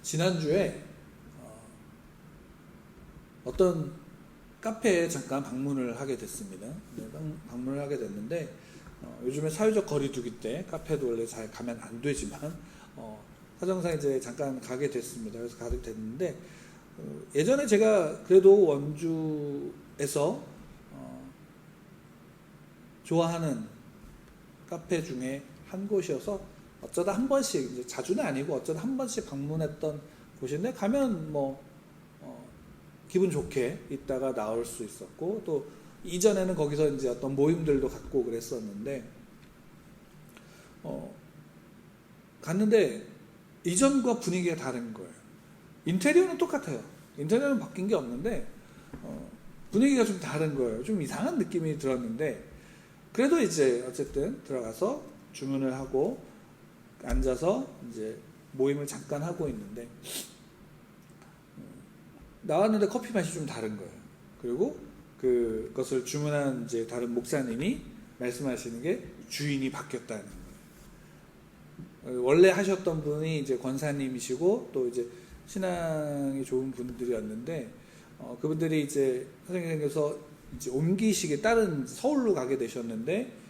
지난주에 어떤 카페에 잠깐 방문을 하게 됐습니다. 네, 방문을 하게 됐는데 요즘에 사회적 거리두기 때 카페도 원래 잘 가면 안 되지만 사정상 이제 잠깐 가게 됐습니다. 그래서 가게 됐는데 예전에 제가 그래도 원주에서 좋아하는 카페 중에 한 곳이어서 어쩌다 한 번씩, 이제 자주는 아니고 어쩌다 한 번씩 방문했던 곳인데 가면 기분 좋게 있다가 나올 수 있었고, 또 이전에는 거기서 이제 어떤 모임들도 갖고 그랬었는데 갔는데 이전과 분위기가 다른 거예요. 인테리어는 똑같아요. 인테리어는 바뀐 게 없는데 분위기가 좀 다른 거예요. 좀 이상한 느낌이 들었는데, 그래도 이제 어쨌든 들어가서 주문을 하고 앉아서 이제 모임을 잠깐 하고 있는데 나왔는데 커피 맛이 좀 다른 거예요. 그리고 그것을 주문한 이제 다른 목사님이 말씀하시는 게 주인이 바뀌었다는 거예요. 원래 하셨던 분이 이제 권사님이시고 또 이제 신앙이 좋은 분들이었는데 그분들이 이제 선생님께서 이제 옮기시게 다른 서울로 가게 되셨는데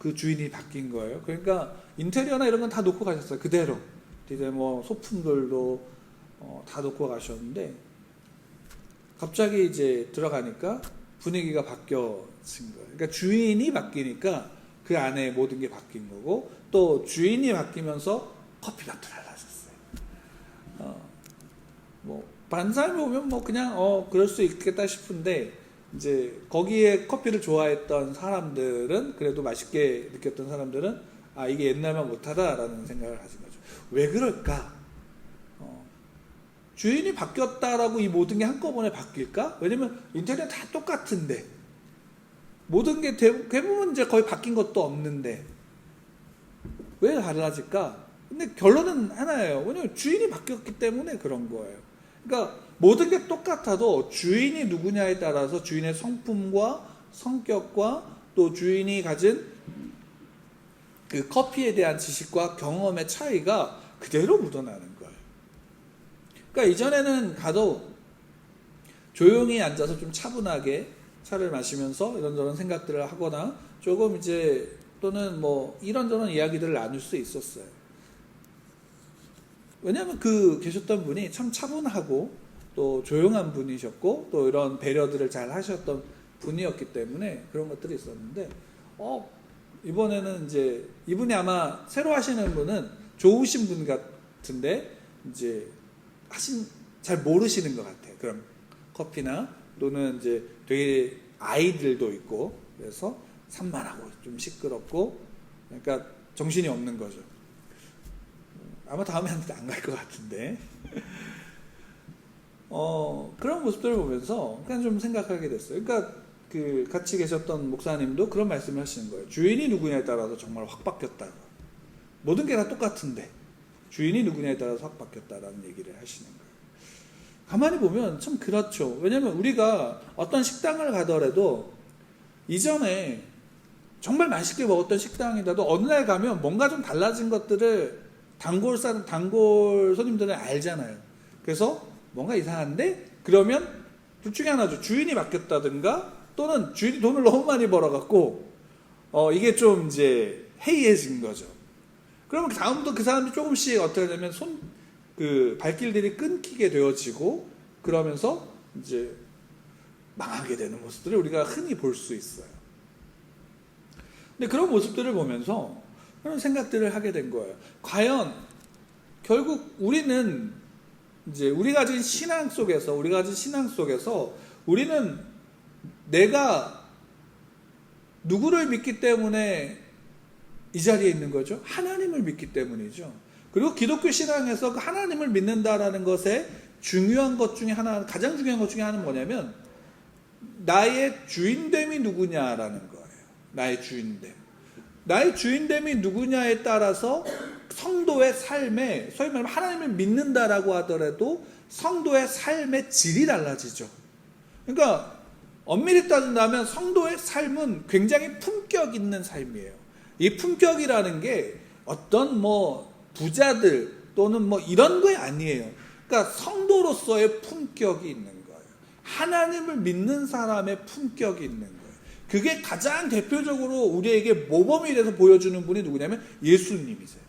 그 주인이 바뀐 거예요. 그러니까 인테리어나 이런 건 다 놓고 가셨어요. 그대로. 이제 뭐 소품들도 다 놓고 가셨는데 갑자기 이제 들어가니까 분위기가 바뀌어진 거예요. 그러니까 주인이 바뀌니까 그 안에 모든 게 바뀐 거고, 또 주인이 바뀌면서 커피맛도 달라졌어요. 뭐 반사를 보면 뭐 그냥 그럴 수 있겠다 싶은데, 이제 거기에 커피를 좋아했던 사람들은, 그래도 맛있게 느꼈던 사람들은 이게 옛날만 못하다라는 생각을 하신 거죠. 왜 그럴까? 주인이 바뀌었다라고 이 모든 게 한꺼번에 바뀔까? 왜냐면 인테리어 다 똑같은데, 모든 게 대부분 이제 거의 바뀐 것도 없는데 왜 달라질까? 근데 결론은 하나예요. 왜냐면 주인이 바뀌었기 때문에 그런 거예요. 그러니까 모든 게 똑같아도 주인이 누구냐에 따라서 주인의 성품과 성격과 또 주인이 가진 그 커피에 대한 지식과 경험의 차이가 그대로 묻어나는 거예요. 그러니까 이전에는 가도 조용히 앉아서 좀 차분하게 차를 마시면서 이런저런 생각들을 하거나 조금 이제 또는 뭐 이런저런 이야기들을 나눌 수 있었어요. 왜냐하면 계셨던 분이 참 차분하고 또 조용한 분이셨고 또 이런 배려들을 잘 하셨던 분이었기 때문에 그런 것들이 있었는데 이번에는 이제 이분이 아마 새로 하시는 분은 좋으신 분 같은데 이제 잘 모르시는 것 같아요. 그럼 커피나 또는 이제 되게 아이들도 있고 그래서 산만하고 좀 시끄럽고 그러니까 정신이 없는 거죠. 아마 다음에 안 갈 것 같은데 그런 모습들을 보면서 그냥 좀 생각하게 됐어요. 그러니까 같이 계셨던 목사님도 그런 말씀을 하시는 거예요. 주인이 누구냐에 따라서 정말 확 바뀌었다고. 모든 게 다 똑같은데 주인이 누구냐에 따라서 확 바뀌었다라는 얘기를 하시는 거예요. 가만히 보면 참 그렇죠. 왜냐하면 우리가 어떤 식당을 가더라도 이전에 정말 맛있게 먹었던 식당이라도 어느 날 가면 뭔가 좀 달라진 것들을 단골 손님들은 알잖아요. 그래서 뭔가 이상한데? 그러면 둘 중에 하나죠. 주인이 바뀌었다든가 또는 주인이 돈을 너무 많이 벌어갖고 이게 좀 이제 해이해진 거죠. 그러면 다음부터 그 사람이 조금씩 어떻게 되면 발길들이 끊기게 되어지고 그러면서 이제 망하게 되는 모습들을 우리가 흔히 볼 수 있어요. 근데 그런 모습들을 보면서 그런 생각들을 하게 된 거예요. 과연 결국 우리는 이제 우리가 가진 신앙 속에서 우리는 내가 누구를 믿기 때문에 이 자리에 있는 거죠? 하나님을 믿기 때문이죠. 그리고 기독교 신앙에서 그 하나님을 믿는다라는 것에 중요한 것 중에 하나, 가장 중요한 것 중에 하나는 뭐냐면 나의 주인됨이 누구냐라는 거예요. 나의 주인됨이 누구냐에 따라서 성도의 삶에, 소위 말하면 하나님을 믿는다라고 하더라도 성도의 삶의 질이 달라지죠. 그러니까 엄밀히 따진다면 성도의 삶은 굉장히 품격 있는 삶이에요. 이 품격이라는 게 어떤 부자들 또는 뭐 이런 거 아니에요. 그러니까 성도로서의 품격이 있는 거예요. 하나님을 믿는 사람의 품격이 있는 거예요. 그게 가장 대표적으로 우리에게 모범이 돼서 보여주는 분이 누구냐면 예수님이세요.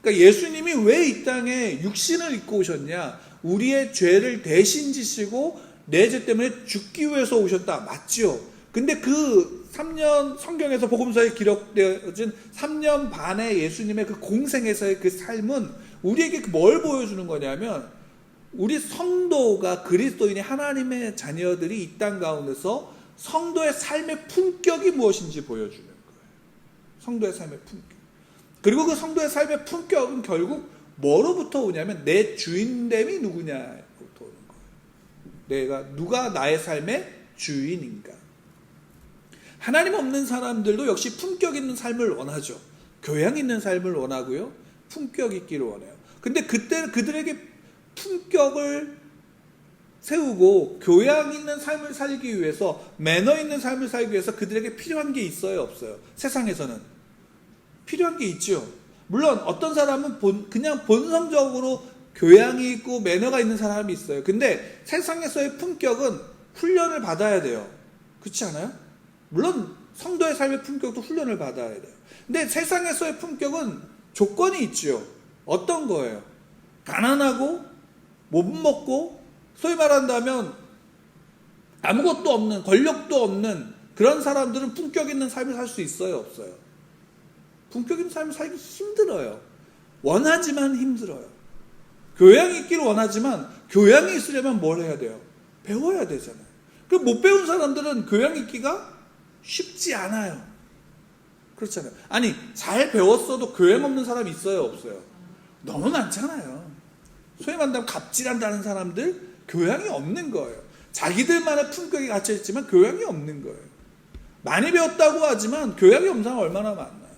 그러니까 예수님이 왜 이 땅에 육신을 입고 오셨냐? 우리의 죄를 대신 지시고 내 죄 때문에 죽기 위해서 오셨다. 맞죠? 근데 그 3년 성경에서 복음서에 기록되어진 3년 반의 예수님의 그 공생에서의 그 삶은 우리에게 뭘 보여주는 거냐면 우리 성도가 그리스도인이 하나님의 자녀들이 이 땅 가운데서 성도의 삶의 품격이 무엇인지 보여주는 거예요. 성도의 삶의 품격. 그리고 그 성도의 삶의 품격은 결국 뭐로부터 오냐면 내 주인됨이 누구냐로부터 오는 거예요. 누가 나의 삶의 주인인가. 하나님 없는 사람들도 역시 품격 있는 삶을 원하죠. 교양 있는 삶을 원하고요. 품격 있기를 원해요. 근데 그때 그들에게 품격을 세우고 교양 있는 삶을 살기 위해서, 매너 있는 삶을 살기 위해서 그들에게 필요한 게 있어요, 없어요? 세상에서는 필요한 게 있죠. 물론 어떤 사람은 그냥 본성적으로 교양이 있고 매너가 있는 사람이 있어요. 근데 세상에서의 품격은 훈련을 받아야 돼요. 그렇지 않아요? 물론 성도의 삶의 품격도 훈련을 받아야 돼요. 근데 세상에서의 품격은 조건이 있죠. 어떤 거예요? 가난하고 못 먹고, 소위 말한다면 아무것도 없는, 권력도 없는 그런 사람들은 품격 있는 삶을 살 수 있어요, 없어요? 품격 있는 삶을 살기 힘들어요. 원하지만 힘들어요. 교양이 있기를 원하지만 교양이 있으려면 뭘 해야 돼요? 배워야 되잖아요. 못 배운 사람들은 교양 있기가 쉽지 않아요. 그렇잖아요. 아니, 잘 배웠어도 교양 없는 사람이 있어요, 없어요? 너무 많잖아요. 소위 말하면 갑질한다는 사람들, 교양이 없는 거예요. 자기들만의 품격이 갇혀있지만 교양이 없는 거예요. 많이 배웠다고 하지만 교양이 없는 사람 얼마나 많나요?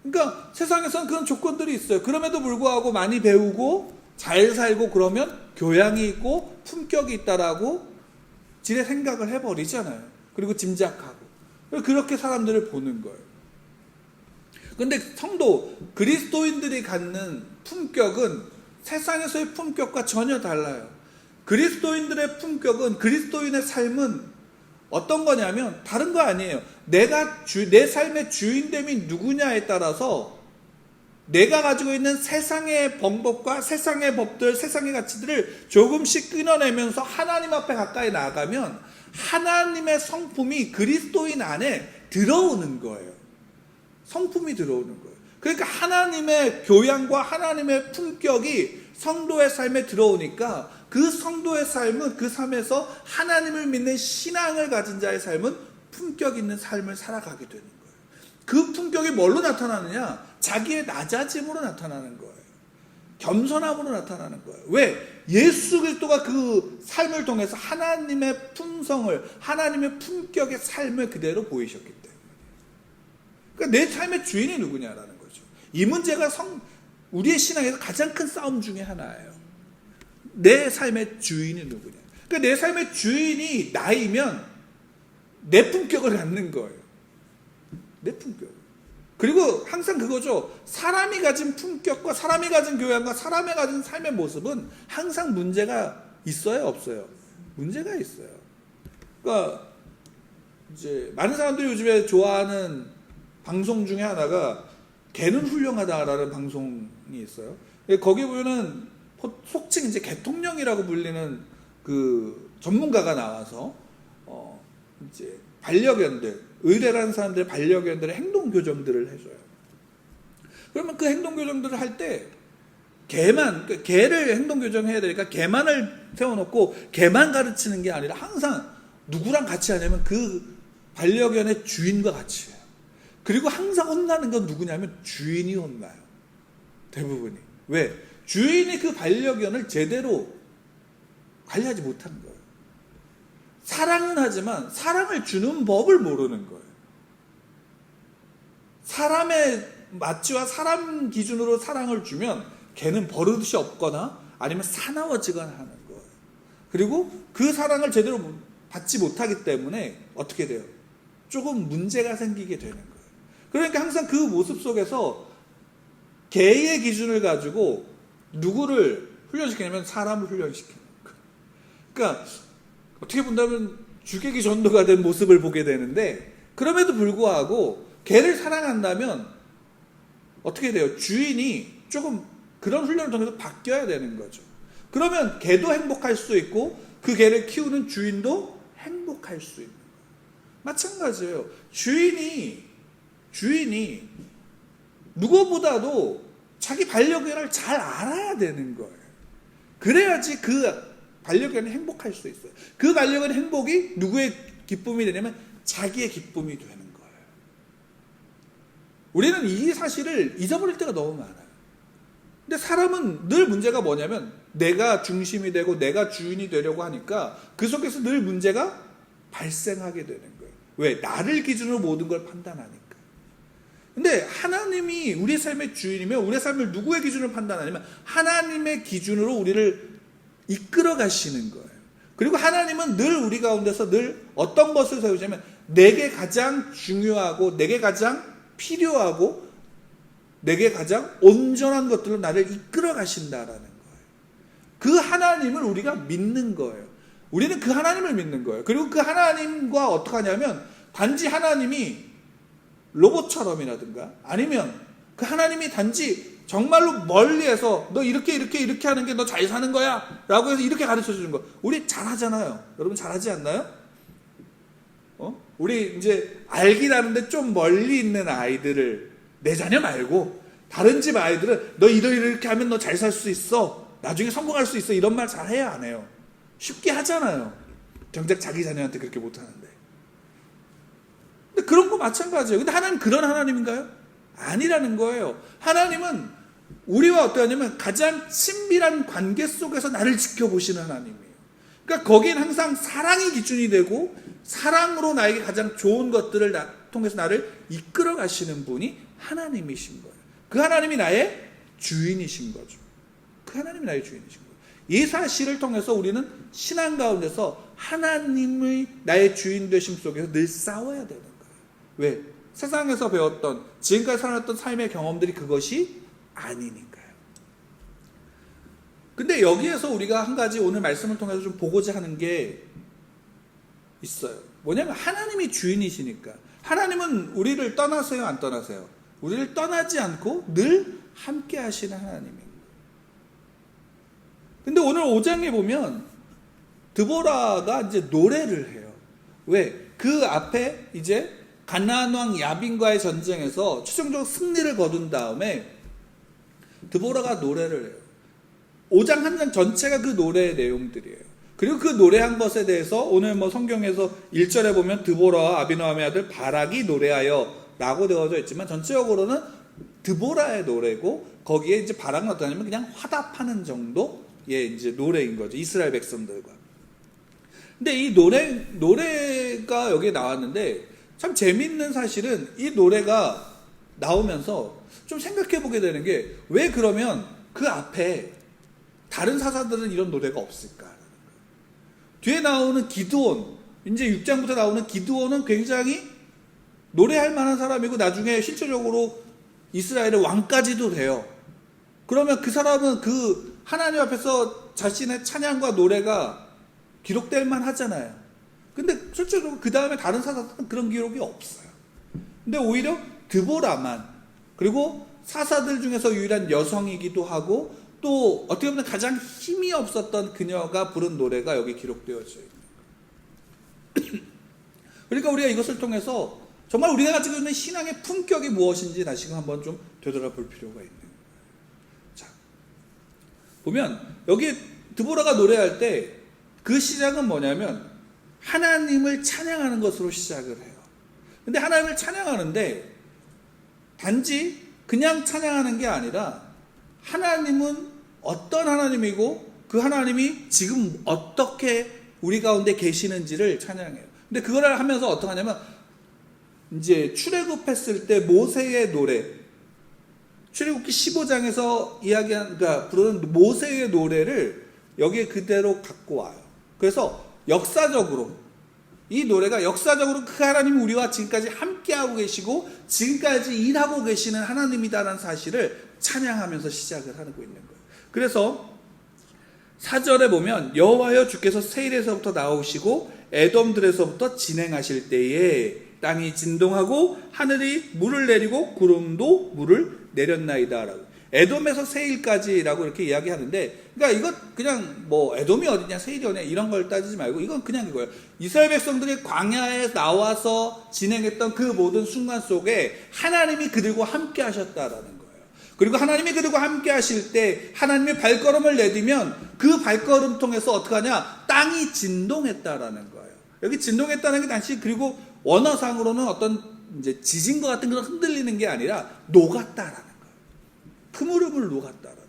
그러니까 세상에서는 그런 조건들이 있어요. 그럼에도 불구하고 많이 배우고 잘 살고 그러면 교양이 있고 품격이 있다라고 지레 생각을 해버리잖아요. 그리고 짐작하고. 그렇게 사람들을 보는 거예요. 근데 성도, 그리스도인들이 갖는 품격은 세상에서의 품격과 전혀 달라요. 그리스도인들의 품격은, 그리스도인의 삶은 어떤 거냐면 다른 거 아니에요. 내 삶의 주인됨이 누구냐에 따라서 내가 가지고 있는 세상의 방법과 세상의 법들, 세상의 가치들을 조금씩 끊어내면서 하나님 앞에 가까이 나아가면 하나님의 성품이 그리스도인 안에 들어오는 거예요. 성품이 들어오는 거예요. 그러니까 하나님의 교양과 하나님의 품격이 성도의 삶에 들어오니까 그 성도의 삶은, 그 삶에서 하나님을 믿는 신앙을 가진 자의 삶은 품격 있는 삶을 살아가게 되는 거예요. 그 품격이 뭘로 나타나느냐? 자기의 낮아짐으로 나타나는 거예요. 겸손함으로 나타나는 거예요. 왜? 예수 그리스도가 그 삶을 통해서 하나님의 품성을, 하나님의 품격의 삶을 그대로 보이셨기 때문에. 그러니까 내 삶의 주인이 누구냐라는 거죠. 이 문제가 우리의 신앙에서 가장 큰 싸움 중에 하나예요. 내 삶의 주인이 누구냐. 그러니까 내 삶의 주인이 나이면 내 품격을 갖는 거예요. 내 품격. 그리고 항상 그거죠. 사람이 가진 품격과 사람이 가진 교양과 사람이 가진 삶의 모습은 항상 문제가 있어요, 없어요? 문제가 있어요. 그러니까 이제 많은 사람들이 요즘에 좋아하는 방송 중에 하나가 개는 훌륭하다라는 방송이 있어요. 거기 보면은 속칭 이제 개통령이라고 불리는 그 전문가가 나와서 이제 반려견들, 의뢰라는 사람들의 반려견들의 행동 교정들을 해줘요. 그러면 그 행동 교정들을 할 때 개를 행동 교정해야 되니까 개만을 세워놓고 개만 가르치는 게 아니라 항상 누구랑 같이 하냐면 그 반려견의 주인과 같이 해요. 그리고 항상 혼나는 건 누구냐면 주인이 혼나요. 대부분이. 왜? 주인이 그 반려견을 제대로 관리하지 못한 거예요. 사랑은 하지만 사랑을 주는 법을 모르는 거예요. 사람의 마취와 사람 기준으로 사랑을 주면 걔는 버릇이 없거나 아니면 사나워지거나 하는 거예요. 그리고 그 사랑을 제대로 받지 못하기 때문에 어떻게 돼요? 조금 문제가 생기게 되는 거예요. 그러니까 항상 그 모습 속에서 개의 기준을 가지고 누구를 훈련시키냐면 사람을 훈련시키는 거예요. 그러니까 어떻게 본다면 주객이 전도가 된 모습을 보게 되는데, 그럼에도 불구하고 개를 사랑한다면 어떻게 돼요? 주인이 조금 그런 훈련을 통해서 바뀌어야 되는 거죠. 그러면 개도 행복할 수 있고 그 개를 키우는 주인도 행복할 수 있는 거예요. 마찬가지예요. 주인이 누구보다도 자기 반려견을 잘 알아야 되는 거예요. 그래야지 그 반려견이 행복할 수 있어요. 그 반려견의 행복이 누구의 기쁨이 되냐면 자기의 기쁨이 되는 거예요. 우리는 이 사실을 잊어버릴 때가 너무 많아요. 근데 사람은 늘 문제가 뭐냐면 내가 중심이 되고 내가 주인이 되려고 하니까 그 속에서 늘 문제가 발생하게 되는 거예요. 왜? 나를 기준으로 모든 걸 판단하니까. 근데 하나님이 우리 삶의 주인이면 우리의 삶을 누구의 기준으로 판단하냐면 하나님의 기준으로 우리를 이끌어 가시는 거예요. 그리고 하나님은 늘 우리 가운데서 늘 어떤 것을 세우냐면 내게 가장 중요하고 내게 가장 필요하고 내게 가장 온전한 것들로 나를 이끌어 가신다라는 거예요. 그 하나님을 우리가 믿는 거예요. 우리는 그 하나님을 믿는 거예요. 그리고 그 하나님과 어떻게 하냐면 단지 하나님이 로봇처럼이라든가 아니면 그 하나님이 단지 정말로 멀리에서 너 이렇게 하는 게 너 잘 사는 거야 라고 해서 이렇게 가르쳐 주는 거. 우리 잘하잖아요. 여러분 잘하지 않나요? 우리 이제 알긴 하는데 좀 멀리 있는 아이들을, 내 자녀 말고 다른 집 아이들은 너 이렇게 하면 너 잘 살 수 있어, 나중에 성공할 수 있어, 이런 말 잘해야 안 해요? 쉽게 하잖아요. 정작 자기 자녀한테 그렇게 못하는데. 근데 그런 거 마찬가지예요. 근데 하나님 그런 하나님인가요? 아니라는 거예요. 하나님은 우리와 어떠하냐면 가장 친밀한 관계 속에서 나를 지켜보시는 하나님이에요. 그러니까 거기엔 항상 사랑이 기준이 되고 사랑으로 나에게 가장 좋은 것들을 통해서 나를 이끌어 가시는 분이 하나님이신 거예요. 그 하나님이 나의 주인이신 거죠. 그 하나님이 나의 주인이신 거예요. 이 사실을 통해서 우리는 신앙 가운데서 하나님의 나의 주인 되심 속에서 늘 싸워야 되는 거예요. 왜? 세상에서 배웠던 지금까지 살았던 삶의 경험들이 그것이 아니니까요. 근데 여기에서 우리가 한 가지 오늘 말씀을 통해서 좀 보고자 하는 게 있어요. 뭐냐면 하나님이 주인이시니까. 하나님은 우리를 떠나세요, 안 떠나세요? 우리를 떠나지 않고 늘 함께 하시는 하나님입니다. 근데 오늘 5장에 보면 드보라가 이제 노래를 해요. 왜? 그 앞에 이제 가나안 왕 야빈과의 전쟁에서 최종적으로 승리를 거둔 다음에 드보라가 노래를 해요. 5장 한 장 전체가 그 노래의 내용들이에요. 그리고 그 노래한 것에 대해서 오늘 성경에서 1절에 보면 드보라와 아비노함의 아들 바락이 노래하여 라고 되어져 있지만 전체적으로는 드보라의 노래고 거기에 이제 바락은 어떠냐면 그냥 화답하는 정도의 이제 노래인 거죠. 이스라엘 백성들과. 근데 이 노래가 여기에 나왔는데 참 재밌는 사실은 이 노래가 나오면서 좀 생각해 보게 되는 게 왜 그러면 그 앞에 다른 사사들은 이런 노래가 없을까? 뒤에 나오는 기드온, 이제 6장부터 나오는 기드온은 굉장히 노래할 만한 사람이고 나중에 실제적으로 이스라엘의 왕까지도 돼요. 그러면 그 사람은 그 하나님 앞에서 자신의 찬양과 노래가 기록될 만하잖아요. 근데 실제로 그 다음에 다른 사사들은 그런 기록이 없어요. 근데 오히려 드보라만, 그리고 사사들 중에서 유일한 여성이기도 하고 또 어떻게 보면 가장 힘이 없었던 그녀가 부른 노래가 여기 기록되어져 있는 거예요. 그러니까 우리가 이것을 통해서 정말 우리가 가지고 있는 신앙의 품격이 무엇인지 다시금 한번 좀 되돌아볼 필요가 있는 거예요. 자, 보면 여기 드보라가 노래할 때 그 시작은 뭐냐면 하나님을 찬양하는 것으로 시작을 해요. 근데 하나님을 찬양하는데 단지 그냥 찬양하는 게 아니라 하나님은 어떤 하나님이고 그 하나님이 지금 어떻게 우리 가운데 계시는지를 찬양해요. 근데 그걸 하면서 어떻게 하냐면 이제 출애굽했을 때 모세의 노래, 출애굽기 15장에서 그러니까 부르는 모세의 노래를 여기에 그대로 갖고 와요. 그래서 역사적으로 이 노래가 역사적으로 그 하나님이 우리와 지금까지 함께하고 계시고 지금까지 일하고 계시는 하나님이다라는 사실을 찬양하면서 시작을 하고 있는 거예요. 그래서 4절에 보면 여호와여 주께서 세일에서부터 나오시고 에돔들에서부터 진행하실 때에 땅이 진동하고 하늘이 물을 내리고 구름도 물을 내렸나이다 라고. 에돔에서 세일까지라고 이렇게 이야기하는데, 그러니까 이거 그냥 뭐 에돔이 어디냐 세일이 어디냐 이런 걸 따지지 말고 이건 그냥 이거예요. 이스라엘 백성들이 광야에 나와서 진행했던 그 모든 순간 속에 하나님이 그들과 함께 하셨다라는 거예요. 그리고 하나님이 그들과 함께 하실 때 하나님의 발걸음을 내디면 그 발걸음 통해서 어떻게 하냐, 땅이 진동했다라는 거예요. 여기 진동했다는 게 단지 그리고 원어상으로는 어떤 이제 지진과 같은 그런 흔들리는 게 아니라 녹았다라는 거예요. 흐물흐물 녹았다라는 거예요.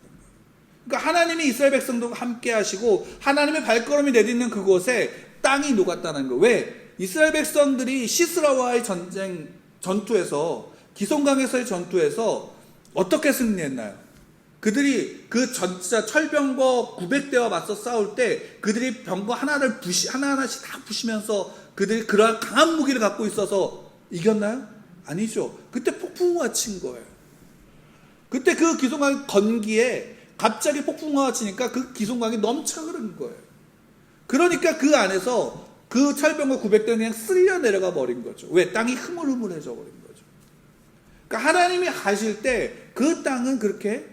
그러니까 하나님이 이스라엘 백성들과 함께 하시고 하나님의 발걸음이 내딛는 그곳에 땅이 녹았다는 거예요. 왜? 이스라엘 백성들이 시스라와의 전투에서 기손강에서의 전투에서 어떻게 승리했나요? 그들이 그 전차 철병거 900대와 맞서 싸울 때 그들이 병거 하나하나씩 다 부시면서 그들이 그러한 강한 무기를 갖고 있어서 이겼나요? 아니죠. 그때 폭풍우가 친 거예요. 그때 그 기송강 건기에 갑자기 폭풍우가 치니까 그 기송강이 넘쳐 흐른 거예요. 그러니까 그 안에서 그 철병거 900대는 그냥 쓸려 내려가 버린 거죠. 왜? 땅이 흐물흐물해져 버린 거죠. 그러니까 하나님이 하실 때 그 땅은 그렇게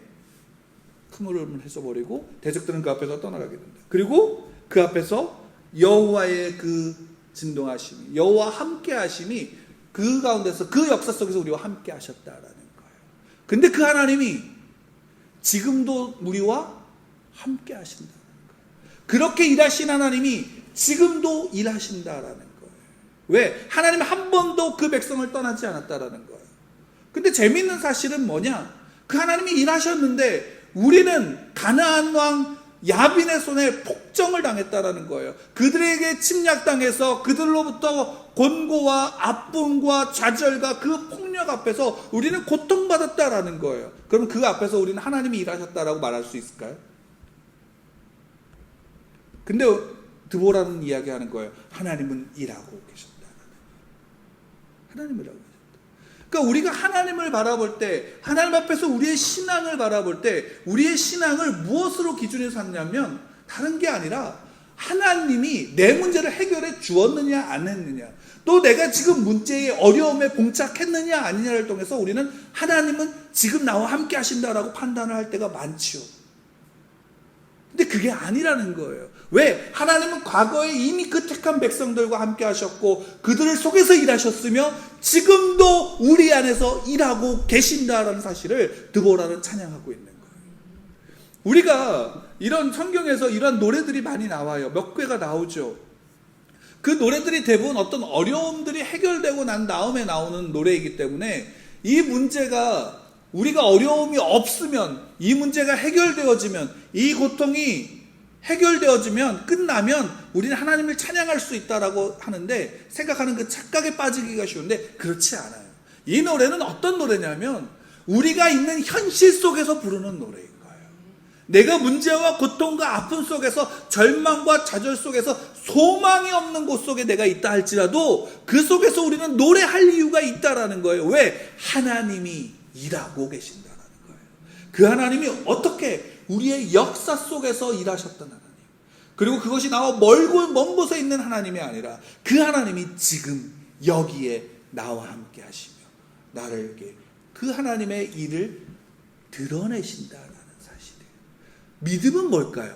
흐물흐물해져 버리고 대적들은 그 앞에서 떠나가게 된다. 그리고 그 앞에서 여호와의 그 진동하심이, 여호와 함께 하심이 그 가운데서 그 역사 속에서 우리와 함께 하셨다라는 거예요. 근데 그 하나님이 지금도 우리와 함께 하신다는 거예요. 그렇게 일하신 하나님이 지금도 일하신다라는 거예요. 왜? 하나님은 한 번도 그 백성을 떠나지 않았다라는 거예요. 근데 재밌는 사실은 뭐냐? 그 하나님이 일하셨는데 우리는 가나안 왕 야빈의 손에 폭정을 당했다라는 거예요. 그들에게 침략당해서 그들로부터 곤고와 아픔과 좌절과 그 폭력 앞에서 우리는 고통받았다라는 거예요. 그럼 그 앞에서 우리는 하나님이 일하셨다라고 말할 수 있을까요? 근데 드보라는 이야기하는 거예요. 하나님은 일하고 계셨다. 하나님은 일하고 계셨다. 그러니까 우리가 하나님을 바라볼 때, 하나님 앞에서 우리의 신앙을 바라볼 때 우리의 신앙을 무엇으로 기준으로 삼냐면 다른 게 아니라 하나님이 내 문제를 해결해 주었느냐 안 했느냐, 또 내가 지금 문제의 어려움에 봉착했느냐 아니냐를 통해서 우리는 하나님은 지금 나와 함께 하신다라고 판단을 할 때가 많지요. 근데 그게 아니라는 거예요. 왜? 하나님은 과거에 이미 그 택한 백성들과 함께 하셨고 그들을 속에서 일하셨으며 지금도 우리 안에서 일하고 계신다라는 사실을 드보라는 찬양하고 있는 거예요. 우리가 이런 성경에서 이런 노래들이 많이 나와요. 몇 개가 나오죠. 그 노래들이 대부분 어떤 어려움들이 해결되고 난 다음에 나오는 노래이기 때문에 이 문제가 우리가 어려움이 없으면, 이 문제가 해결되어지면, 이 고통이 해결되어지면, 끝나면 우리는 하나님을 찬양할 수 있다라고 하는데 생각하는 그 착각에 빠지기가 쉬운데 그렇지 않아요. 이 노래는 어떤 노래냐면 우리가 있는 현실 속에서 부르는 노래인 거예요. 내가 문제와 고통과 아픔 속에서, 절망과 좌절 속에서, 소망이 없는 곳 속에 내가 있다 할지라도 그 속에서 우리는 노래할 이유가 있다라는 거예요. 왜? 하나님이 일하고 계신다라는 거예요. 그 하나님이 어떻게 우리의 역사 속에서 일하셨던 하나님, 그리고 그것이 나와 멀고 먼 곳에 있는 하나님이 아니라 그 하나님이 지금 여기에 나와 함께 하시며 나에게 그 하나님의 일을 드러내신다라는 사실이에요. 믿음은 뭘까요?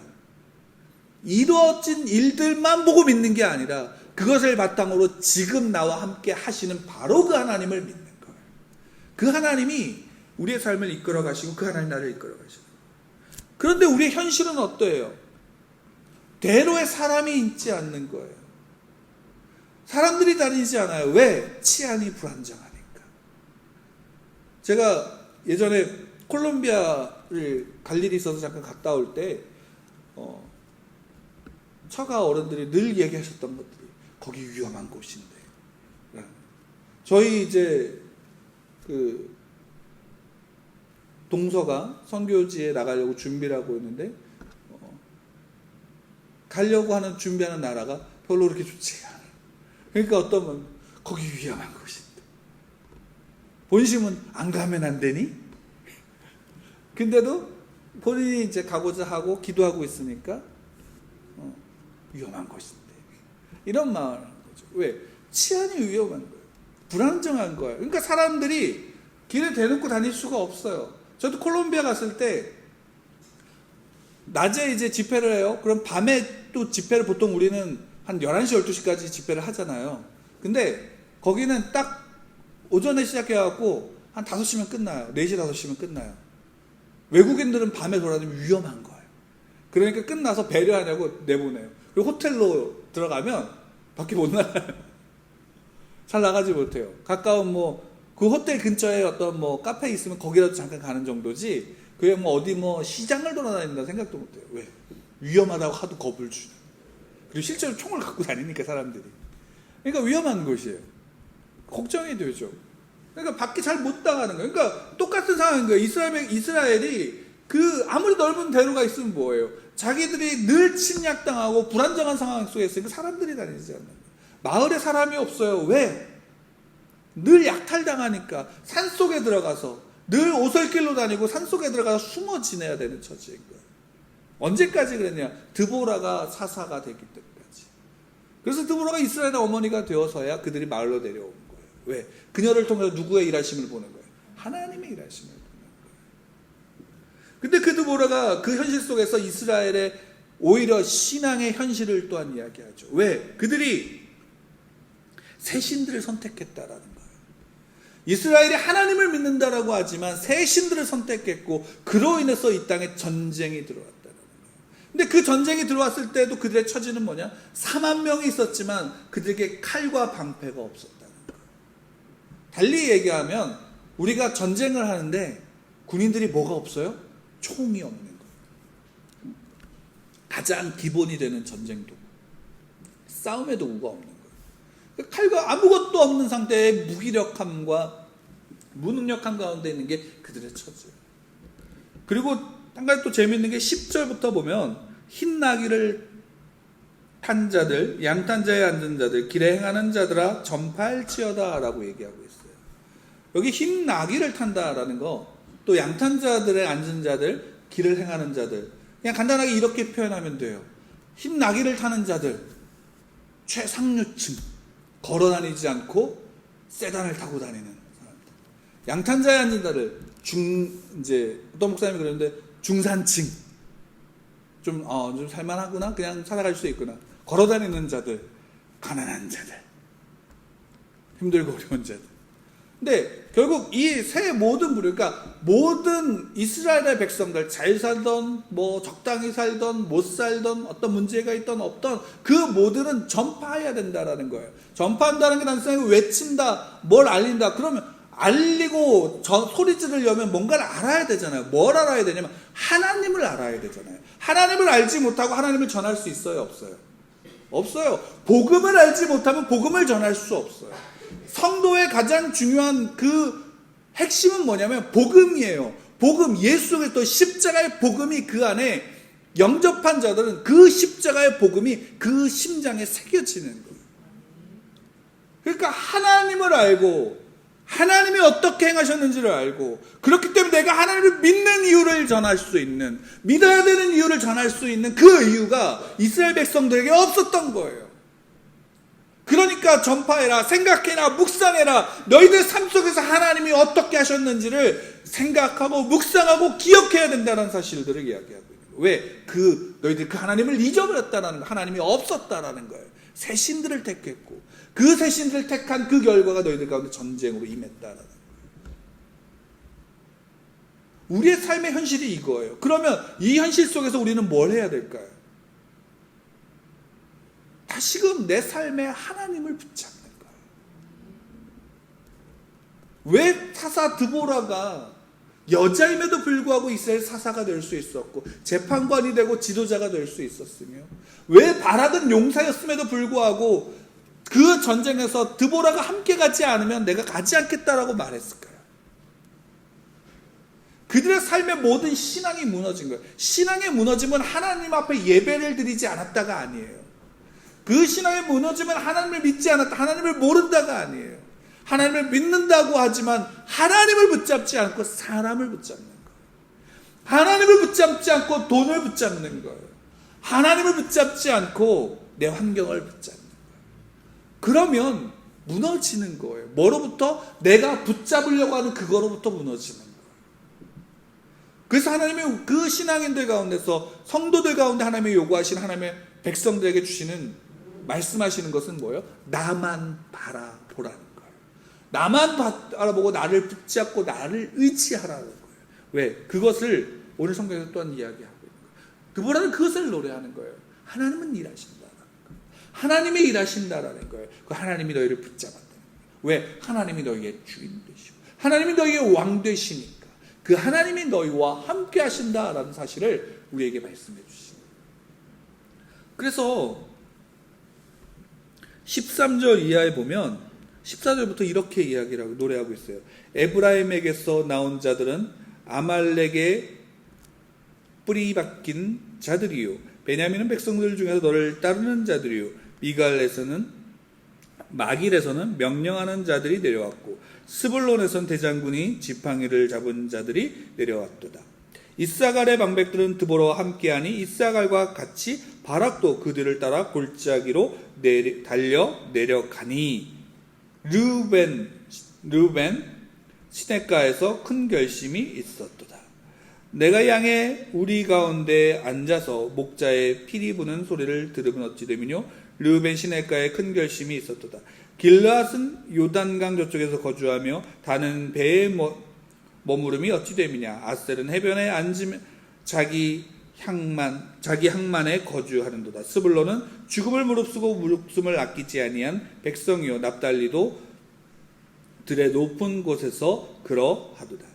이루어진 일들만 보고 믿는 게 아니라 그것을 바탕으로 지금 나와 함께 하시는 바로 그 하나님을 믿는 거예요. 그 하나님이 우리의 삶을 이끌어 가시고 그 하나님 나를 이끌어 가시고. 그런데 우리의 현실은 어떠해요? 대로에 사람이 있지 않는 거예요. 사람들이 다니지 않아요. 왜? 치안이 불안정하니까. 제가 예전에 콜롬비아를 갈 일이 있어서 잠깐 갔다 올 때 처가 어른들이 늘 얘기하셨던 것들이 거기 위험한 곳인데. 저희 이제 그 동서가 선교지에 나가려고 준비를 하고 있는데 가려고 하는 준비하는 나라가 별로 그렇게 좋지 않아요. 그러니까 어떤 분 거기 위험한 곳인데 본심은 안 가면 안 되니? 근데도 본인이 이제 가고자 하고 기도하고 있으니까 위험한 곳인데 이런 마음을 하는 거죠. 왜? 치안이 위험한 거예요. 불안정한 거예요. 그러니까 사람들이 길에 대놓고 다닐 수가 없어요. 저도 콜롬비아 갔을 때 낮에 이제 집회를 해요. 그럼 밤에 또 집회를 보통 우리는 한 11시, 12시까지 집회를 하잖아요. 근데 거기는 딱 오전에 시작해갖고 한 5시면 끝나요. 4시, 5시면 끝나요. 외국인들은 밤에 돌아다니면 위험한 거예요. 그러니까 끝나서 배려하냐고 내보내요. 그리고 호텔로 들어가면 밖에 못 나가요. 잘 나가지 못해요. 가까운 그 호텔 근처에 어떤 카페 있으면 거기라도 잠깐 가는 정도지, 그게 어디 시장을 돌아다닌다 생각도 못해요. 왜? 위험하다고 하도 겁을 주는. 그리고 실제로 총을 갖고 다니니까 사람들이. 그러니까 위험한 곳이에요. 걱정이 되죠. 그러니까 밖에 잘 못 나가는 거예요. 그러니까 똑같은 상황인 거예요. 이스라엘이 아무리 넓은 대로가 있으면 뭐예요? 자기들이 늘 침략당하고 불안정한 상황 속에 있으니까 사람들이 다니지 않는 거예요. 마을에 사람이 없어요. 왜? 늘 약탈당하니까 산속에 들어가서 늘 오솔길로 다니고 산속에 들어가서 숨어 지내야 되는 처지인 거예요. 언제까지 그랬냐? 드보라가 사사가 되기 때까지. 그래서 드보라가 이스라엘의 어머니가 되어서야 그들이 마을로 내려온 거예요. 왜? 그녀를 통해서 누구의 일하심을 보는 거예요? 하나님의 일하심을 보는 거예요. 근데 그 드보라가 그 현실 속에서 이스라엘의 오히려 신앙의 현실을 또한 이야기하죠. 왜? 그들이 새 신들을 선택했다라는 거예요. 이스라엘이 하나님을 믿는다라고 하지만 새 신들을 선택했고 그로 인해서 이 땅에 전쟁이 들어왔다라는 거예요. 근데 그 전쟁이 들어왔을 때도 그들의 처지는 뭐냐? 4만 명이 있었지만 그들에게 칼과 방패가 없었다는 거예요. 달리 얘기하면 우리가 전쟁을 하는데 군인들이 뭐가 없어요? 총이 없는 거예요. 가장 기본이 되는 전쟁도, 싸움의 도구가 없는 거예요. 칼과 아무것도 없는 상태의 무기력함과 무능력함 가운데 있는 게 그들의 처지예요. 그리고 한 가지 또 재미있는 게 10절부터 보면 흰 나귀를 탄 자들, 양탄자에 앉은 자들, 길에 행하는 자들아 전파할지어다 라고 얘기하고 있어요. 여기 흰 나귀를 탄다라는 거, 또 양탄자들에 앉은 자들, 길을 행하는 자들, 그냥 간단하게 이렇게 표현하면 돼요. 흰 나귀를 타는 자들, 최상류층, 걸어다니지 않고 세단을 타고 다니는 사람들. 양탄자에 앉은 자들, 이제 어떤 목사님이 그러는데 중산층, 좀 살만하구나, 그냥 살아갈 수 있구나. 걸어다니는 자들, 가난한 자들, 힘들고 어려운 자들. 근데 결국 이 세 모든 부류, 그러니까 모든 이스라엘의 백성들, 잘 살던 적당히 살던 못 살던 어떤 문제가 있던 없던 그 모두는 전파해야 된다라는 거예요. 전파한다는 게 단순하게 외친다, 뭘 알린다. 그러면 알리고 소리 지르려면 뭔가를 알아야 되잖아요. 뭘 알아야 되냐면 하나님을 알아야 되잖아요. 하나님을 알지 못하고 하나님을 전할 수 있어요, 없어요? 없어요. 복음을 알지 못하면 복음을 전할 수 없어요. 성도의 가장 중요한 그 핵심은 뭐냐면 복음이에요. 복음, 예수 그리스도 십자가의 복음이 그 안에 영접한 자들은 그 십자가의 복음이 그 심장에 새겨지는 거예요. 그러니까 하나님을 알고 하나님이 어떻게 행하셨는지를 알고, 그렇기 때문에 내가 하나님을 믿는 이유를 전할 수 있는, 믿어야 되는 이유를 전할 수 있는 그 이유가 이스라엘 백성들에게 없었던 거예요. 그러니까 전파해라, 생각해라, 묵상해라. 너희들 삶 속에서 하나님이 어떻게 하셨는지를 생각하고 묵상하고 기억해야 된다는 사실들을 이야기하고 있는 거예요. 왜? 너희들 그 하나님을 잊어버렸다는, 하나님이 없었다라는 거예요. 새 신들을 택했고 그 새 신들을 택한 그 결과가 너희들 가운데 전쟁으로 임했다라는 거예요. 우리의 삶의 현실이 이거예요. 그러면 이 현실 속에서 우리는 뭘 해야 될까요? 다시금 내 삶에 하나님을 붙잡는 거예요. 왜 사사 드보라가 여자임에도 불구하고 이스라엘 사사가 될 수 있었고 재판관이 되고 지도자가 될 수 있었으며, 왜 바락은 용사였음에도 불구하고 그 전쟁에서 드보라가 함께 가지 않으면 내가 가지 않겠다라고 말했을까요? 그들의 삶의 모든 신앙이 무너진 거예요. 신앙의 무너짐은 하나님 앞에 예배를 드리지 않았다가 아니에요. 그 신앙이 무너지면 하나님을 믿지 않았다, 하나님을 모른다가 아니에요. 하나님을 믿는다고 하지만 하나님을 붙잡지 않고 사람을 붙잡는 거예요. 하나님을 붙잡지 않고 돈을 붙잡는 거예요. 하나님을 붙잡지 않고 내 환경을 붙잡는 거예요. 그러면 무너지는 거예요. 뭐로부터? 내가 붙잡으려고 하는 그거로부터 무너지는 거예요. 그래서 하나님이 그 신앙인들 가운데서, 성도들 가운데 하나님이 요구하시는, 하나님의 백성들에게 주시는, 말씀하시는 것은 뭐예요? 나만 바라보라는 거예요. 나만 바라보고 나를 붙잡고 나를 의지하라는 거예요. 왜? 그것을 오늘 성경에서 또한 이야기하고 있는 거예요. 그보다는 그것을 노래하는 거예요. 하나님은 일하신다라는 거예요. 하나님이 일하신다라는 거예요. 그 하나님이 너희를 붙잡았다는 거예요. 왜? 하나님이 너희의 주인 되시고 하나님이 너희의 왕 되시니까 그 하나님이 너희와 함께 하신다라는 사실을 우리에게 말씀해 주십니다. 그래서 13절 이하에 보면 14절부터 이렇게 이야기를 하고 노래하고 있어요. 에브라임에게서 나온 자들은 아말렉의 뿌리 박힌 자들이요, 베냐민은 백성들 중에서 너를 따르는 자들이요, 마길에서는 명령하는 자들이 내려왔고 스불론에선 대장군이 지팡이를 잡은 자들이 내려왔도다. 이사갈의 방백들은 드보라와 함께하니 이사갈과 같이 바락도 그들을 따라 골짜기로 달려 내려가니 르우벤 시냇가에서 큰 결심이 있었도다. 내가 양의 우리 가운데 앉아서 목자의 피리 부는 소리를 들으면 어찌 되면요, 르우벤 시냇가에 큰 결심이 있었도다. 길르앗은 요단강 저쪽에서 거주하며 다는 배에 머무름이 어찌 됨이냐. 아셀은 해변에 앉으며 자기 항만에 거주하는도다. 스불론은 죽음을 무릅쓰고 목숨을 아끼지 아니한 백성이요, 납달리도 들의 높은 곳에서 그러하도다.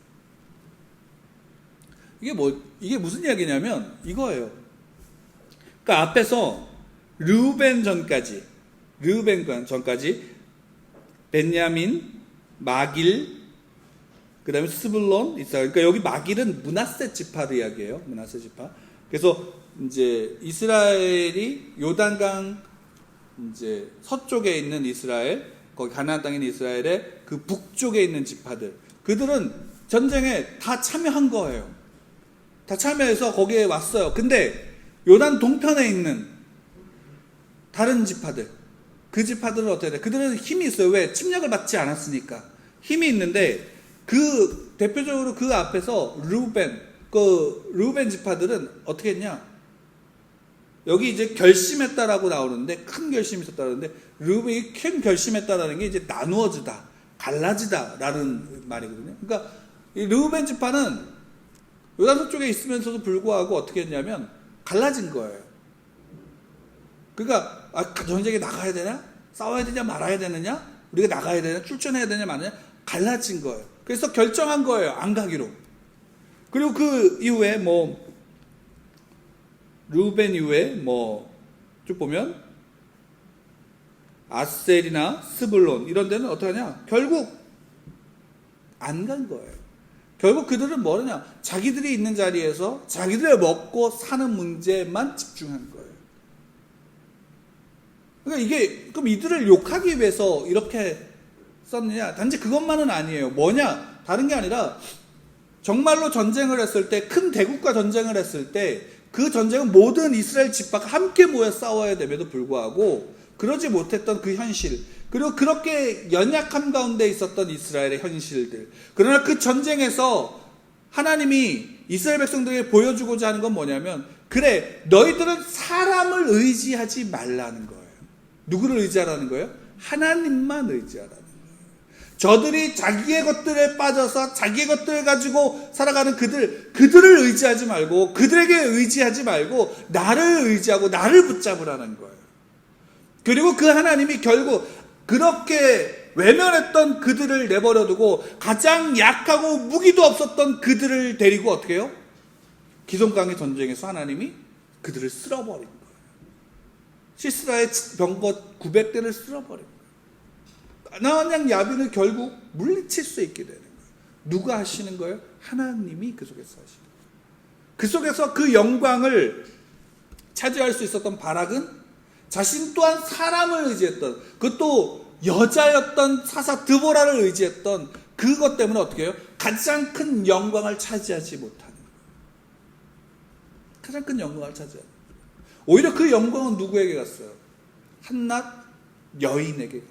이게 무슨 이야기냐면 이거예요. 그러니까 앞에서 르우벤 전까지 벤야민, 마길, 그 다음에 스불론, 이사갈. 그러니까 여기 마길은 므낫세 지파의 이야기예요. 므낫세 지파. 그래서 이제 이스라엘이 요단강 이제 서쪽에 있는 이스라엘, 거기 가나안 땅인 이스라엘의 그 북쪽에 있는 지파들, 그들은 전쟁에 다 참여한 거예요. 다 참여해서 거기에 왔어요. 근데 요단 동편에 있는 다른 지파들, 그 지파들은 어떻게 돼? 그들은 힘이 있어요. 왜? 침략을 받지 않았으니까 힘이 있는데, 그 대표적으로 그 앞에서 르우벤 지파들은 어떻게 했냐? 여기 이제 결심했다라고 나오는데, 큰 결심이 있었다는데, 르우벤이 큰 결심했다라는 게 이제 나누어지다, 갈라지다라는 말이거든요. 그러니까 이 르우벤 지파는 요단 서쪽에 있으면서도 불구하고 어떻게 했냐면 갈라진 거예요. 그러니까 전쟁에 나가야 되나? 싸워야 되냐 말아야 되느냐? 우리가 나가야 되냐? 출전해야 되냐 마느냐? 갈라진 거예요. 그래서 결정한 거예요. 안 가기로. 그리고 그 이후에 르우벤 이후에 쭉 보면 아셀이나 스불론 이런 데는 어떻게 하냐? 결국 안 간 거예요. 결국 그들은 뭐냐? 자기들이 있는 자리에서 자기들이 먹고 사는 문제만 집중한 거예요. 그러니까 그럼 이들을 욕하기 위해서 이렇게 썼느냐? 단지 그것만은 아니에요. 뭐냐? 다른 게 아니라 정말로 전쟁을 했을 때, 큰 대국과 전쟁을 했을 때 그 전쟁은 모든 이스라엘 지파가 함께 모여 싸워야 됨에도 불구하고 그러지 못했던 그 현실, 그리고 그렇게 연약함 가운데 있었던 이스라엘의 현실들. 그러나 그 전쟁에서 하나님이 이스라엘 백성들에게 보여주고자 하는 건 뭐냐면, 그래, 너희들은 사람을 의지하지 말라는 거예요. 누구를 의지하라는 거예요? 하나님만 의지하라는 거예요. 저들이 자기의 것들에 빠져서 자기의 것들을 가지고 살아가는 그들을 의지하지 말고, 그들에게 의지하지 말고 나를 의지하고 나를 붙잡으라는 거예요. 그리고 그 하나님이 결국 그렇게 외면했던 그들을 내버려두고 가장 약하고 무기도 없었던 그들을 데리고 어떻게 해요? 기손강의 전쟁에서 하나님이 그들을 쓸어버린 거예요. 시스라의 병거 900대를 쓸어버린 거예요. 가나안 야빈을 결국 물리칠 수 있게 되는 거예요. 누가 하시는 거예요? 하나님이 그 속에서 하시는 거예요. 그 속에서 그 영광을 차지할 수 있었던 바락은 자신 또한 사람을 의지했던, 그것도 여자였던 사사 드보라를 의지했던 그것 때문에 어떻게 해요? 가장 큰 영광을 차지하지 못하는 거예요. 가장 큰 영광을 차지하는 거예요. 오히려 그 영광은 누구에게 갔어요? 한낱 여인에게.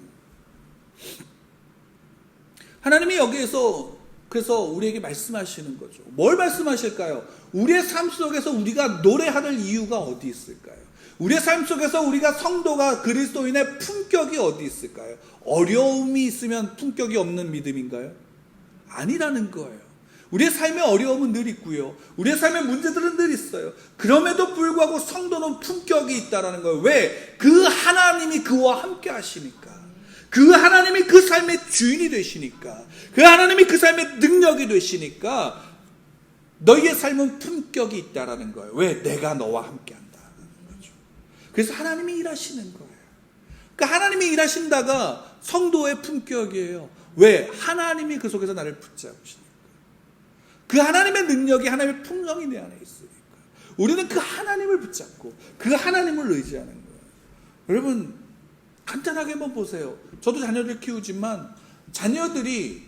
하나님이 여기에서 그래서 우리에게 말씀하시는 거죠. 뭘 말씀하실까요? 우리의 삶 속에서 우리가 노래할 이유가 어디 있을까요? 우리의 삶 속에서 우리가 성도가 그리스도인의 품격이 어디 있을까요? 어려움이 있으면 품격이 없는 믿음인가요? 아니라는 거예요. 우리의 삶의 어려움은 늘 있고요. 우리의 삶의 문제들은 늘 있어요. 그럼에도 불구하고 성도는 품격이 있다는 거예요. 왜? 그 하나님이 그와 함께 하시니까. 그 하나님이 그 삶의 주인이 되시니까. 그 하나님이 그 삶의 능력이 되시니까 너희의 삶은 품격이 있다는 거예요. 왜? 내가 너와 함께 한다는 거죠. 그래서 하나님이 일하시는 거예요. 그러니까 하나님이 일하신다가 성도의 품격이에요. 왜? 하나님이 그 속에서 나를 붙잡으시니까. 그 하나님의 능력이, 하나님의 풍성이 내 안에 있으니까 우리는 그 하나님을 붙잡고 그 하나님을 의지하는 거예요. 여러분 간단하게 한번 보세요. 저도 자녀를 키우지만 자녀들이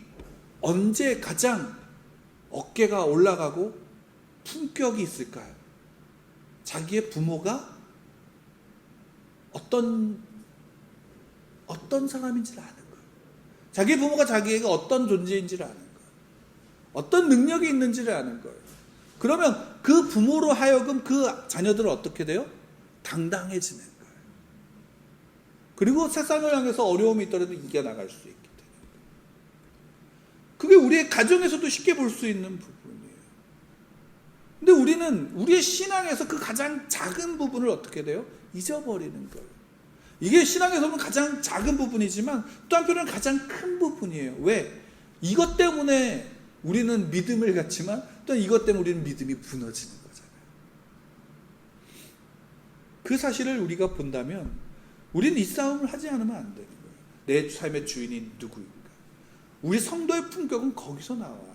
언제 가장 어깨가 올라가고 품격이 있을까요? 자기의 부모가 어떤 사람인지를 아는 거예요. 자기 부모가 자기에게 어떤 존재인지를 아는 거예요. 어떤 능력이 있는지를 아는 거예요. 그러면 그 부모로 하여금 그 자녀들은 어떻게 돼요? 당당해지는 거예요. 그리고 세상을 향해서 어려움이 있더라도 이겨나갈 수 있게 되는 거예요. 그게 우리의 가정에서도 쉽게 볼 수 있는 부분이에요. 근데 우리는 우리의 신앙에서 그 가장 작은 부분을 어떻게 돼요? 잊어버리는 거예요. 이게 신앙에서는 가장 작은 부분이지만 또 한편으로는 가장 큰 부분이에요. 왜? 이것 때문에 우리는 믿음을 갖지만 또 이것 때문에 우리는 믿음이 무너지는 거잖아요. 그 사실을 우리가 본다면 우리는 이 싸움을 하지 않으면 안 되는 거예요. 내 삶의 주인이 누구인가? 우리 성도의 품격은 거기서 나와요.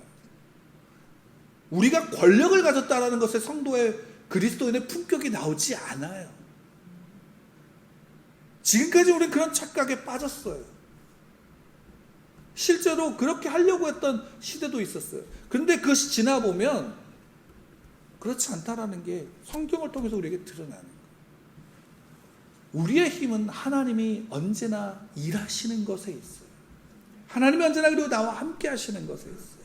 우리가 권력을 가졌다는 것에 성도의 그리스도인의 품격이 나오지 않아요. 지금까지 우리는 그런 착각에 빠졌어요. 실제로 그렇게 하려고 했던 시대도 있었어요. 그런데 그것이 지나보면 그렇지 않다라는 게 성경을 통해서 우리에게 드러나는 거예요. 우리의 힘은 하나님이 언제나 일하시는 것에 있어요. 하나님이 언제나 그리고 나와 함께 하시는 것에 있어요.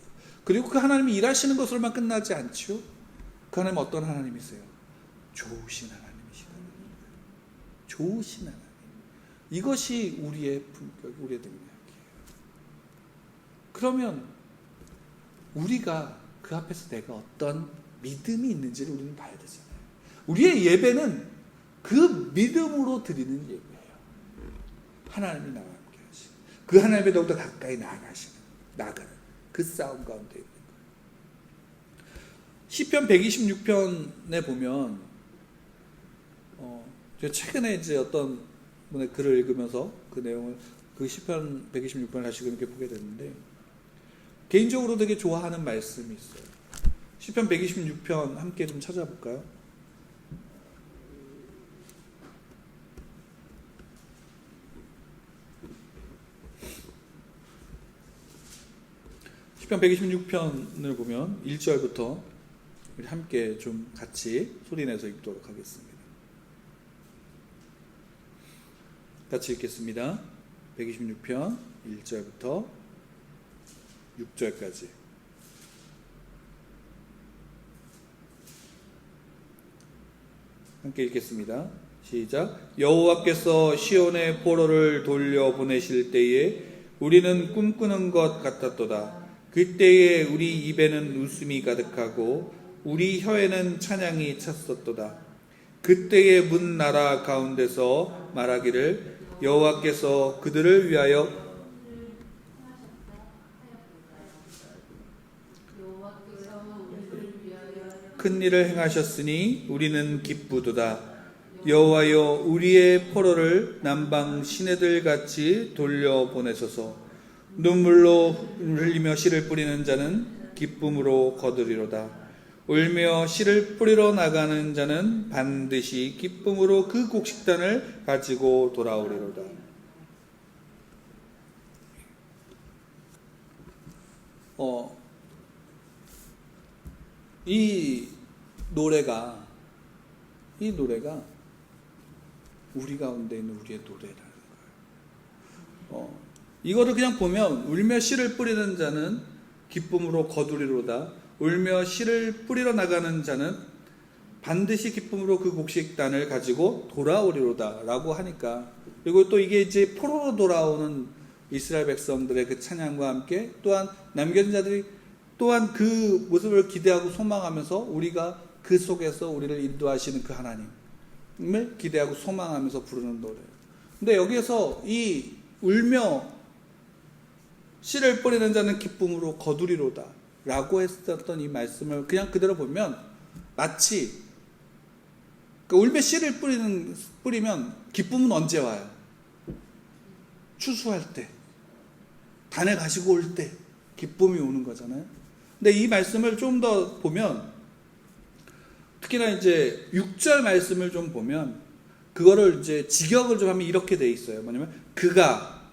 그리고 그 하나님이 일하시는 것으로만 끝나지 않죠. 그 하나님은 어떤 하나님이세요? 좋으신 하나님이시다는 거예요. 좋으신 하나님. 이것이 우리의 품격, 우리의 능력. 그러면 우리가 그 앞에서 내가 어떤 믿음이 있는지를 우리는 봐야 되잖아요. 우리의 예배는 그 믿음으로 드리는 예배예요. 하나님이 나와 함께 하시고 그 하나님에 더욱더 가까이 나아가는 그 싸움 가운데 있는 거예요. 시편 126편에 보면 제가 최근에 이제 어떤 분의 글을 읽으면서 그 내용을 그 시편 126편을 다시 이렇게 보게 됐는데 개인적으로 되게 좋아하는 말씀이 있어요. 시편 126편 함께 좀 찾아볼까요? 시편 126편을 보면 1절부터 우리 함께 좀 같이 소리내서 읽도록 하겠습니다. 같이 읽겠습니다. 126편 1절부터 6절까지. 함께 읽겠습니다. 시작. 여호와께서 시온의 포로를 돌려보내실 때에 우리는 꿈꾸는 것 같았도다. 그때에 우리 입에는 웃음이 가득하고 우리 혀에는 찬양이 찼었도다. 그때에 문 나라 가운데서 말하기를 여호와께서 그들을 위하여 큰 일을 행하셨으니 우리는 기쁘도다. 여호와여 우리의 포로를 남방 시내들 같이 돌려보내소서. 눈물로 흘리며 씨를 뿌리는 자는 기쁨으로 거두리로다. 울며 씨를 뿌리러 나가는 자는 반드시 기쁨으로 그 곡식단을 가지고 돌아오리로다. 이 노래가 우리 가운데 있는 우리의 노래라는 거예요. 이거를 그냥 보면 울며 씨를 뿌리는 자는 기쁨으로 거두리로다. 울며 씨를 뿌리러 나가는 자는 반드시 기쁨으로 그 곡식단을 가지고 돌아오리로다 라고 하니까, 그리고 또 이게 이제 포로로 돌아오는 이스라엘 백성들의 그 찬양과 함께 또한 남겨진 자들이 또한 그 모습을 기대하고 소망하면서 우리가 그 속에서 우리를 인도하시는 그 하나님을 기대하고 소망하면서 부르는 노래예요. 근데 여기에서 이 울며 씨를 뿌리는 자는 기쁨으로 거두리로다 라고 했었던 이 말씀을 그냥 그대로 보면 마치 울며 씨를 뿌리면 기쁨은 언제 와요? 추수할 때, 단을 가지고 올 때 기쁨이 오는 거잖아요. 근데 이 말씀을 좀 더 보면, 특히나 이제 6절 말씀을 좀 보면 그거를 이제 직역을 좀 하면 이렇게 돼 있어요. 뭐냐면 그가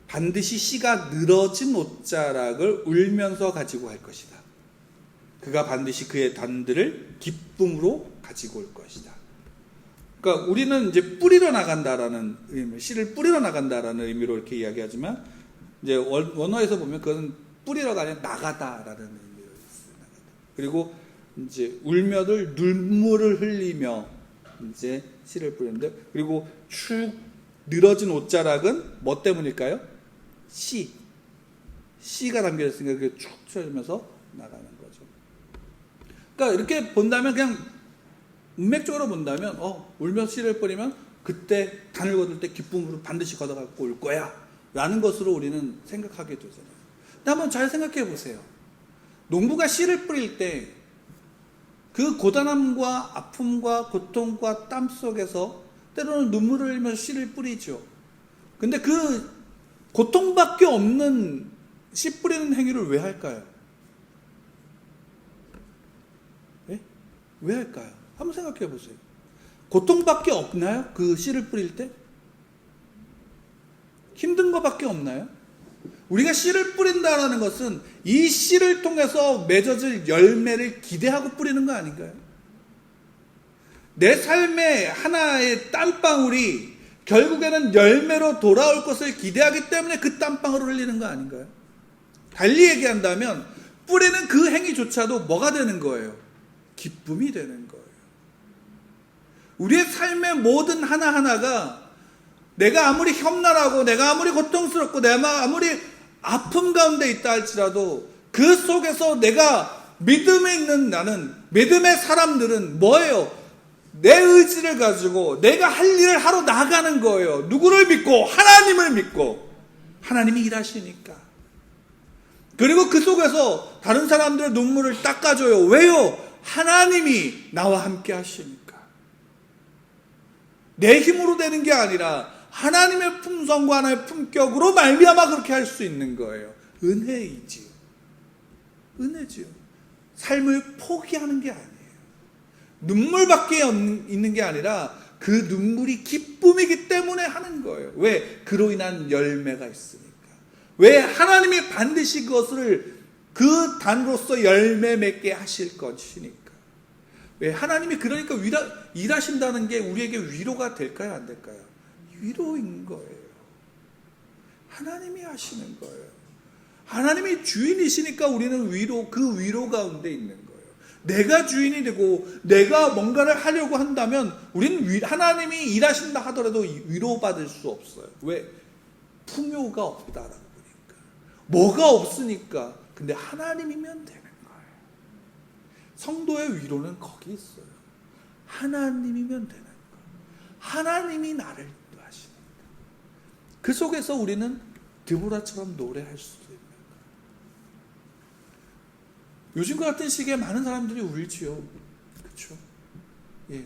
반드시 씨가 늘어진 옷자락을 울면서 가지고 할 것이다. 그가 반드시 그의 단들을 기쁨으로 가지고 올 것이다. 그러니까 우리는 이제 뿌리러 나간다라는 의미, 씨를 뿌리러 나간다라는 의미로 이렇게 이야기하지만, 이제 원어에서 보면 그건 뿌리러가 아니라 나가다라는 의미로 있어요. 그리고 이제 울며들 눈물을 흘리며 이제 씨를 뿌리는데, 그리고 축 늘어진 옷자락은 뭐 때문일까요? 씨가 담겨 있으니까 그게 축 쳐지면서 나가는 거죠. 그러니까 이렇게 본다면, 그냥 문맥적으로 본다면 울며 씨를 뿌리면 그때 단을 거둘 때 기쁨으로 반드시 걷어갖고 올 거야 라는 것으로 우리는 생각하게 되잖아요. 근데 한번 잘 생각해 보세요. 농부가 씨를 뿌릴 때 그 고단함과 아픔과 고통과 땀 속에서 때로는 눈물을 흘리면서 씨를 뿌리죠. 근데 그 고통밖에 없는 씨 뿌리는 행위를 왜 할까요? 네? 왜 할까요? 한번 생각해 보세요. 고통밖에 없나요? 그 씨를 뿌릴 때? 힘든 것밖에 없나요? 우리가 씨를 뿌린다는 것은 이 씨를 통해서 맺어질 열매를 기대하고 뿌리는 거 아닌가요? 내 삶의 하나의 땀방울이 결국에는 열매로 돌아올 것을 기대하기 때문에 그 땀방울을 흘리는 거 아닌가요? 달리 얘기한다면 뿌리는 그 행위조차도 뭐가 되는 거예요? 기쁨이 되는 거예요. 우리의 삶의 모든 하나하나가 내가 아무리 험난하고 내가 아무리 고통스럽고 내가 아무리 아픔 가운데 있다 할지라도 그 속에서 내가 믿음에 있는 나는, 믿음의 사람들은 뭐예요? 내 의지를 가지고 내가 할 일을 하러 나가는 거예요. 누구를 믿고? 하나님을 믿고. 하나님이 일하시니까. 그리고 그 속에서 다른 사람들의 눈물을 닦아줘요. 왜요? 하나님이 나와 함께 하시니까. 내 힘으로 되는 게 아니라 하나님의 품성과 하나님의 품격으로 말미암아 그렇게 할 수 있는 거예요. 은혜이지요. 은혜지요. 삶을 포기하는 게 아니에요. 눈물밖에 있는 게 아니라 그 눈물이 기쁨이기 때문에 하는 거예요. 왜? 그로 인한 열매가 있으니까. 왜? 하나님이 반드시 그것을 그 단으로서 열매 맺게 하실 것이니까. 왜? 하나님이 그러니까 일하신다는 게 우리에게 위로가 될까요? 안 될까요? 위로인 거예요. 하나님이 하시는 거예요. 하나님이 주인이시니까 우리는 그 위로 가운데 있는 거예요. 내가 주인이 되고 내가 뭔가를 하려고 한다면 우리는 하나님이 일하신다 하더라도 위로받을 수 없어요. 왜? 풍요가 없다라고 보니까. 뭐가 없으니까. 근데 하나님이면 되는 거예요. 성도의 위로는 거기 있어요. 하나님이면 되는 거예요. 하나님이 나를 인도하시니까. 그 속에서 우리는 드보라처럼 노래할 수도 있는 거예요. 요즘과 같은 시기에 많은 사람들이 울지요. 그렇죠? 예.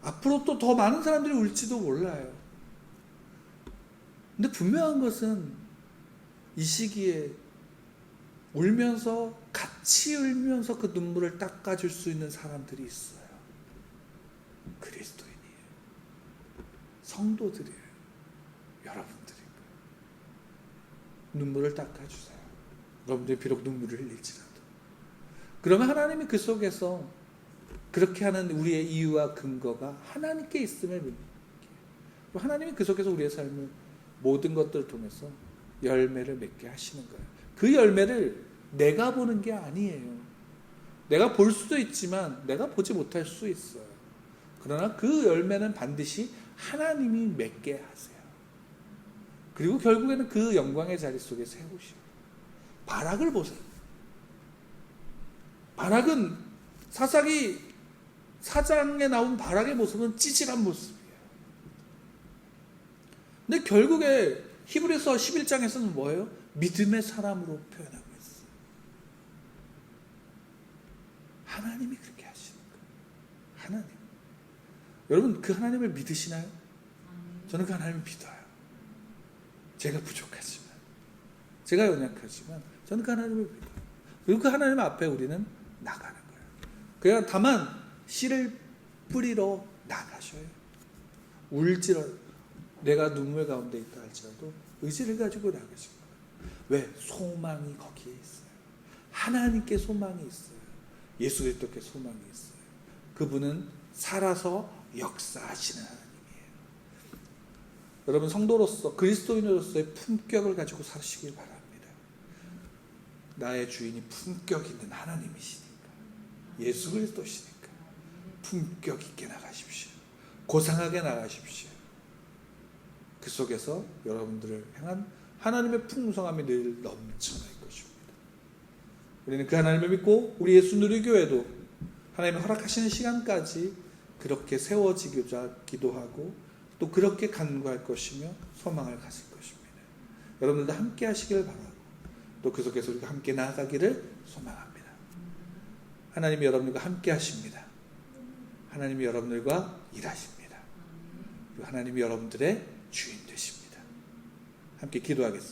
앞으로 또 더 많은 사람들이 울지도 몰라요. 근데 분명한 것은 이 시기에 울면서 같이 울면서 그 눈물을 닦아줄 수 있는 사람들이 있어요. 그리스도인이에요. 성도들이에요. 여러분들이에요. 눈물을 닦아주세요. 여러분들이 비록 눈물을 흘릴지라도. 그러면 하나님이 그 속에서 그렇게 하는 우리의 이유와 근거가 하나님께 있음을 믿는 거예요. 하나님이 그 속에서 우리의 삶을 모든 것들을 통해서 열매를 맺게 하시는 거예요. 그 열매를 내가 보는 게 아니에요. 내가 볼 수도 있지만 내가 보지 못할 수 있어요. 그러나 그 열매는 반드시 하나님이 맺게 하세요. 그리고 결국에는 그 영광의 자리 속에 세우시고. 바락을 보세요. 바락은 사사기 4장에 나온 바락의 모습은 찌질한 모습이에요. 근데 결국에 히브리서 11장에서는 뭐예요? 믿음의 사람으로 표현하고 있어요. 하나님이 그렇게 하시는 거예요. 하나님. 여러분 그 하나님을 믿으시나요? 저는 그 하나님을 믿어요. 제가 부족하지만, 제가 연약하지만 저는 그 하나님을 믿어요. 그리고 그 하나님 앞에 우리는 나가는 거예요. 그냥 다만 씨를 뿌리러 나가셔요. 울지라도, 내가 눈물 가운데 있다 할지라도 의지를 가지고 나가신 거예요. 왜? 소망이 거기에 있어요. 하나님께 소망이 있어요. 예수 그리스도께 소망이 있어요. 그분은 살아서 역사하시는 하나님이에요. 여러분 성도로서, 그리스도인으로서의 품격을 가지고 사시길 바랍니다. 나의 주인이 품격 있는 하나님이시니까, 예수 그리스도시니까 품격 있게 나가십시오. 고상하게 나가십시오. 그 속에서 여러분들을 향한 하나님의 풍성함이 늘 넘쳐날 것입니다. 우리는 그 하나님을 믿고 우리 예수 누리교회도 하나님이 허락하시는 시간까지 그렇게 세워지고자 기도하고 또 그렇게 간구할 것이며 소망을 가질 것입니다. 여러분들도 함께 하시길 바라고 또 그 속에서 우리가 함께 나아가기를 소망합니다. 하나님이 여러분들과 함께 하십니다. 하나님이 여러분들과 일하십니다. 그리고 하나님이 여러분들의 주인 되십니다. 함께 기도하겠습니다.